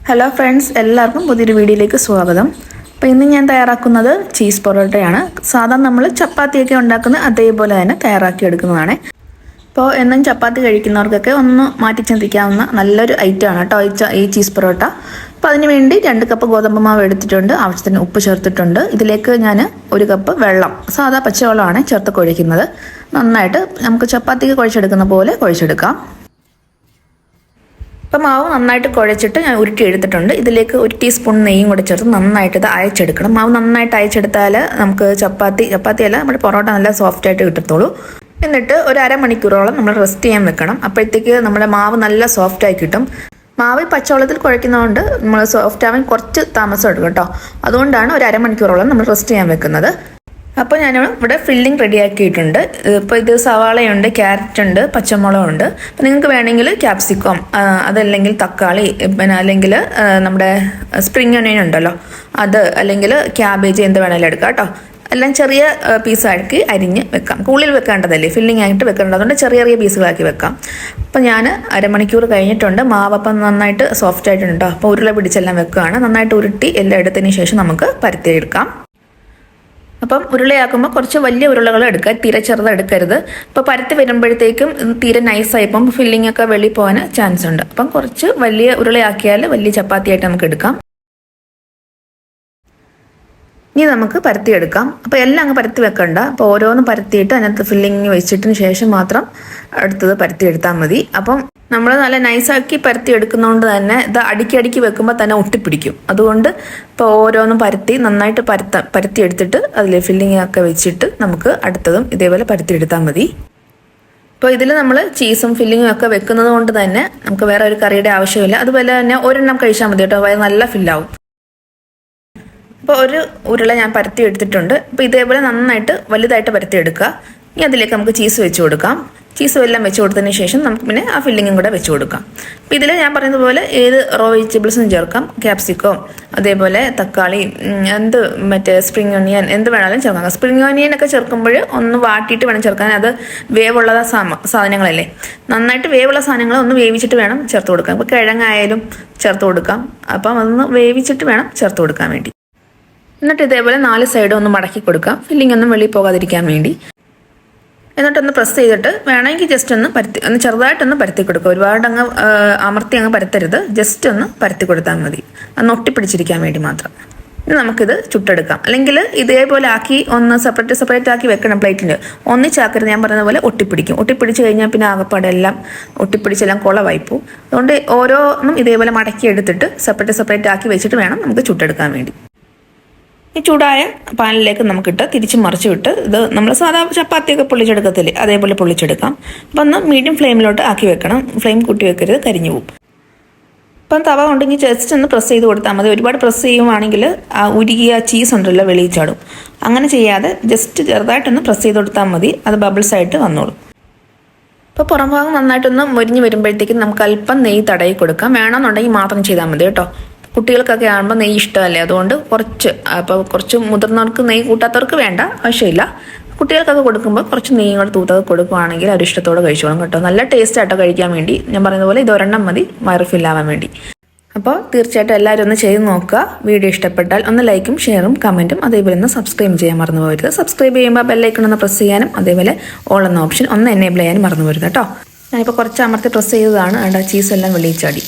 Hello friends, എല്ലാവർക്കും പുതിയൊരു വീഡിയോയിലേക്ക് സ്വാഗതം. അപ്പോൾ ഇന്ന് ഞാൻ തയ്യാറാക്കുന്നത് ചീസ് പൊറോട്ടയാണ്. സാധാരണ നമ്മൾ ചപ്പാത്തിയൊക്കെ ഉണ്ടാക്കുന്ന അതേപോലെ തന്നെ തയ്യാറാക്കി എടുക്കുന്നതാണ്. അപ്പോൾ എന്നും ചപ്പാത്തി കഴിക്കുന്നവർക്കൊക്കെ ഒന്ന് മാറ്റി ചിന്തിക്കാവുന്ന നല്ലൊരു ഐറ്റമാണ് കേട്ടോ ഈ ചീസ് പൊറോട്ട. അപ്പോൾ അതിന് വേണ്ടി 2 കപ്പ് ഗോതമ്പ് മാവ് എടുത്തിട്ടുണ്ട്, ആവശ്യത്തിന് ഉപ്പ് ചേർത്തിട്ടുണ്ട്. ഇതിലേക്ക് ഞാൻ 1 കപ്പ് വെള്ളം, സാധാ പച്ചവെള്ളമാണ് ചേർത്ത് കുഴയ്ക്കുന്നത്. നന്നായിട്ട് നമുക്ക് ചപ്പാത്തിക്ക് കുഴച്ചെടുക്കുന്ന പോലെ കുഴച്ചെടുക്കാം. അപ്പോൾ മാവ് നന്നായിട്ട് കുഴച്ചിട്ട് ഞാൻ ഉരുട്ടി എടുത്തിട്ടുണ്ട്. ഇതിലേക്ക് 1 ടീസ്പൂൺ നെയ്യും കൂടെ ചേർത്ത് നന്നായിട്ട് ഇത് അയച്ചെടുക്കണം. മാവ് നന്നായിട്ട് അയച്ചെടുത്താൽ നമുക്ക് ചപ്പാത്തിയല്ല നമ്മുടെ പൊറോട്ട നല്ല സോഫ്റ്റ് ആയിട്ട് കിട്ടത്തുള്ളൂ. എന്നിട്ട് ഒരു അരമണിക്കൂറോളം നമ്മൾ റെസ്റ്റ് ചെയ്യാൻ വെക്കണം. അപ്പോഴത്തേക്ക് നമ്മുടെ മാവ് നല്ല സോഫ്റ്റായി കിട്ടും. മാവ് പച്ചവെള്ളത്തിൽ കുഴയ്ക്കുന്നതുകൊണ്ട് നമ്മൾ സോഫ്റ്റ് ആവാൻ കുറച്ച് താമസം എടുക്കും കേട്ടോ. അതുകൊണ്ടാണ് ഒരു അരമണിക്കൂറോളം നമ്മൾ റെസ്റ്റ് ചെയ്യാൻ വെക്കുന്നത്. അപ്പോൾ ഞാൻ ഇവിടെ ഫില്ലിംഗ് റെഡിയാക്കിയിട്ടുണ്ട്. ഇപ്പോൾ ഇത് സവാളയുണ്ട്, ക്യാരറ്റ് ഉണ്ട്, പച്ചമുളകുണ്ട്. അപ്പോൾ നിങ്ങൾക്ക് വേണമെങ്കിൽ ക്യാപ്സിക്കം, അതല്ലെങ്കിൽ തക്കാളി, പിന്നെ അല്ലെങ്കിൽ നമ്മുടെ സ്പ്രിംഗ് ഒനിയൻ ഉണ്ടല്ലോ അത്, അല്ലെങ്കിൽ ക്യാബേജ്, എന്ത് വേണമെങ്കിലും എടുക്കാം കേട്ടോ. എല്ലാം ചെറിയ പീസാക്കി അരിഞ്ഞ് വെക്കാം. ഉള്ളിൽ വെക്കേണ്ടതല്ലേ, ഫില്ലിംഗ് ആയിട്ട് വെക്കേണ്ടത്, അതുകൊണ്ട് ചെറിയ ചെറിയ പീസുകളാക്കി വെക്കാം. അപ്പോൾ ഞാൻ അരമണിക്കൂർ കഴിഞ്ഞിട്ടുണ്ട്. മാവ് അപ്പം നന്നായിട്ട് സോഫ്റ്റ് ആയിട്ടുണ്ട് കേട്ടോ. അപ്പോൾ ഉരുള പിടിച്ചെല്ലാം വെക്കുകയാണ്. നന്നായിട്ട് ഉരുട്ടി എല്ലാം എടുത്തതിന് ശേഷം നമുക്ക് പരത്തിയെടുക്കാം. അപ്പം ഉരുളയാക്കുമ്പോൾ കുറച്ച് വലിയ ഉരുളകൾ എടുക്കുക, തീരെ ചെറുത് എടുക്കരുത്. അപ്പോൾ പരത്തി വരുമ്പോഴത്തേക്കും തീരെ നൈസായിപ്പം ഫില്ലിംഗ് ഒക്കെ വെളിയിൽ പോകാൻ ചാൻസ് ഉണ്ട്. അപ്പം കുറച്ച് വലിയ ഉരുളയാക്കിയാൽ വലിയ ചപ്പാത്തിയായിട്ട് നമുക്ക് എടുക്കാം. ഇനി നമുക്ക് പരത്തിയെടുക്കാം. അപ്പോൾ എല്ലാം അങ്ങ് പരത്തി വെക്കണ്ട. അപ്പോൾ ഓരോന്നും പരത്തിയിട്ട് അതിനകത്ത് ഫില്ലിങ് വെച്ചിട്ടതിന് ശേഷം മാത്രം അടുത്തത് പരത്തിയെടുത്താൽ മതി. അപ്പം നമ്മൾ നല്ല നൈസാക്കി പരത്തി എടുക്കുന്നതുകൊണ്ട് തന്നെ ഇത് അടുക്കി വെക്കുമ്പോൾ തന്നെ ഒട്ടിപ്പിടിക്കും. അതുകൊണ്ട് ഇപ്പോൾ ഓരോന്നും നന്നായിട്ട് പരത്തി എടുത്തിട്ട് അതിൽ ഫില്ലിങ് ഒക്കെ വെച്ചിട്ട് നമുക്ക് അടുത്തതും ഇതേപോലെ പരത്തിയെടുത്താൽ മതി. ഇപ്പോൾ ഇതിൽ നമ്മൾ ചീസും ഫില്ലിങ്ങും ഒക്കെ വെക്കുന്നത് കൊണ്ട് തന്നെ നമുക്ക് വേറെ ഒരു കറിയുടെ ആവശ്യമില്ല. അതുപോലെ തന്നെ ഒരെണ്ണം കഴിച്ചാൽ മതി കേട്ടോ, വയറ് നല്ല ഫില്ലാവും. അപ്പോൾ ഒരു ഉരുള ഞാൻ പരത്തി എടുത്തിട്ടുണ്ട്. അപ്പോൾ ഇതേപോലെ നന്നായിട്ട് വലുതായിട്ട് പരത്തി എടുക്കുക. ഇനി അതിലേക്ക് നമുക്ക് ചീസ് വെച്ച് കൊടുക്കാം. ചീസും എല്ലാം വെച്ച് കൊടുത്തതിന് ശേഷം നമുക്ക് പിന്നെ ആ ഫില്ലിങ്ങും കൂടെ വെച്ച് കൊടുക്കാം. അപ്പോൾ ഇതിൽ ഞാൻ പറയുന്നത് പോലെ ഏത് റോ വെജിറ്റബിൾസും ചേർക്കാം. ക്യാപ്സിക്കോ, അതേപോലെ തക്കാളി, സ്പ്രിംഗ് ഒനിയൻ എന്ത് വേണമെങ്കിലും ചേർക്കാം. സ്പ്രിംഗ് ഒനിയൻ ഒക്കെ ചേർക്കുമ്പോൾ ഒന്ന് വാട്ടിയിട്ട് വേണം ചേർക്കാൻ. അത് വേവുള്ള സാധനങ്ങളല്ലേ, നന്നായിട്ട് വേവുള്ള സാധനങ്ങൾ ഒന്ന് വേവിച്ചിട്ട് വേണം ചേർത്ത് കൊടുക്കാം. ഇപ്പോൾ കിഴങ്ങായാലും ചേർത്ത് കൊടുക്കാം. അപ്പം അതൊന്ന് വേവിച്ചിട്ട് വേണം ചേർത്ത് കൊടുക്കാൻ വേണ്ടി. എന്നിട്ട് ഇതേപോലെ 4 സൈഡും ഒന്ന് മടക്കി കൊടുക്കാം, ഫില്ലിംഗ് ഒന്നും വെളിയിൽ പോകാതിരിക്കാൻ വേണ്ടി. എന്നിട്ടൊന്ന് പ്രസ് ചെയ്തിട്ട് വേണമെങ്കിൽ ജസ്റ്റ് ഒന്ന് ചെറുതായിട്ടൊന്ന് പരത്തി കൊടുക്കുക. ഒരുപാട് അങ്ങ് അമർത്തി പരത്തരുത്, ജസ്റ്റ് ഒന്ന് പരത്തി കൊടുത്താൽ മതി, അന്ന് ഒട്ടിപ്പിടിച്ചിരിക്കാൻ വേണ്ടി മാത്രം. ഇനി നമുക്കിത് ചുട്ടെടുക്കാം. അല്ലെങ്കിൽ ഇതേപോലെ ആക്കി ഒന്ന് സെപ്പറേറ്റ് ആക്കി വെക്കണം പ്ലേറ്റിൽ. ഒന്നിച്ചാക്കരുത്, ഞാൻ പറഞ്ഞ പോലെ ഒട്ടിപ്പിടിച്ച് കഴിഞ്ഞാൽ പിന്നെ ആകപ്പാടെല്ലാം ഒട്ടിപ്പിടിച്ചെല്ലാം കുളവായിപ്പോവും. അതുകൊണ്ട് ഓരോന്നും ഇതേപോലെ മടക്കി എടുത്തിട്ട് സെപ്പറേറ്റ് ആക്കി വെച്ചിട്ട് വേണം നമുക്ക് ചുട്ടെടുക്കാൻ വേണ്ടി. ഈ ചൂടായ പാനിലേക്ക് നമുക്കിട്ട് തിരിച്ച് മറിച്ച് വിട്ട് ഇത് നമ്മൾ സാധാ ചപ്പാത്തിയൊക്കെ പൊള്ളിച്ചെടുക്കത്തില്ലേ, അതേപോലെ പൊള്ളിച്ചെടുക്കാം. അപ്പം ഒന്ന് മീഡിയം ഫ്ലെയിമിലോട്ട് ആക്കി വെക്കണം. ഫ്ലെയിം കൂട്ടി വെക്കരുത്, കരിഞ്ഞു പോകും. അപ്പം തവ ഉണ്ടെങ്കിൽ ജസ്റ്റ് ഒന്ന് പ്രസ് ചെയ്ത് കൊടുത്താൽ മതി. ഒരുപാട് പ്രസ് ചെയ്യുവാണെങ്കിൽ ആ ഉരുകിയ ചീസ് ഉണ്ടല്ലോ വെളിയിൽ ചാടും. അങ്ങനെ ചെയ്യാതെ ജസ്റ്റ് ചെറുതായിട്ടൊന്ന് പ്രസ് ചെയ്ത് കൊടുത്താൽ മതി, അത് ബബിൾസ് ആയിട്ട് വന്നോളും. ഇപ്പോൾ പുറം ഭാഗം നന്നായിട്ടൊന്ന് മൊരിഞ്ഞ് വരുമ്പോഴത്തേക്കും നമുക്ക് അല്പം നെയ്യ് തടയി കൊടുക്കാം. വേണമെന്നുണ്ടെങ്കിൽ മാത്രം ചെയ്താൽ മതി കേട്ടോ. കുട്ടികൾക്കൊക്കെ ആകുമ്പോൾ നെയ്യ് ഇഷ്ടമല്ലേ, അതുകൊണ്ട് കുറച്ച് മുതിർന്നവർക്ക് നെയ്യ് കൂട്ടാത്തവർക്ക് വേണ്ട, ആവശ്യമില്ല. കുട്ടികൾക്കൊക്കെ കൊടുക്കുമ്പോൾ കുറച്ച് നെയ്യും കൂടെ തൂത്തൊക്കെ കൊടുക്കുകയാണെങ്കിൽ അവർ ഇഷ്ടത്തോടെ കഴിച്ചോളും കേട്ടോ. നല്ല ടേസ്റ്റ് ആയിട്ടോ കഴിക്കാൻ വേണ്ടി. ഞാൻ പറയുന്ന പോലെ ഇത് ഒരെണ്ണം മതി വയറ് ഫില്ലാവാൻ വേണ്ടി. അപ്പോൾ തീർച്ചയായിട്ടും എല്ലാവരും ഒന്ന് ചെയ്ത് നോക്കുക. വീഡിയോ ഇഷ്ടപ്പെട്ടാൽ ഒന്ന് ലൈക്കും ഷെയറും കമൻറ്റും അതേപോലെ ഒന്ന് സബ്സ്ക്രൈബ് ചെയ്യാൻ മറന്നു പോകരുത്. സബ്സ്ക്രൈബ് ചെയ്യുമ്പോൾ ബെല്ലൈക്കൺ ഒന്ന് പ്രസ് ചെയ്യാനും അതേപോലെ ഓൾ എന്ന ഓപ്ഷൻ ഒന്ന് എനേബിൾ ചെയ്യാനും മറന്നു പോകരുത് കേട്ടോ. ഞാനിപ്പോൾ കുറച്ച് അമർത്തി പ്രസ് ചെയ്തതാണ്, ചീസ് എല്ലാം വെളിയിൽ ചാടി.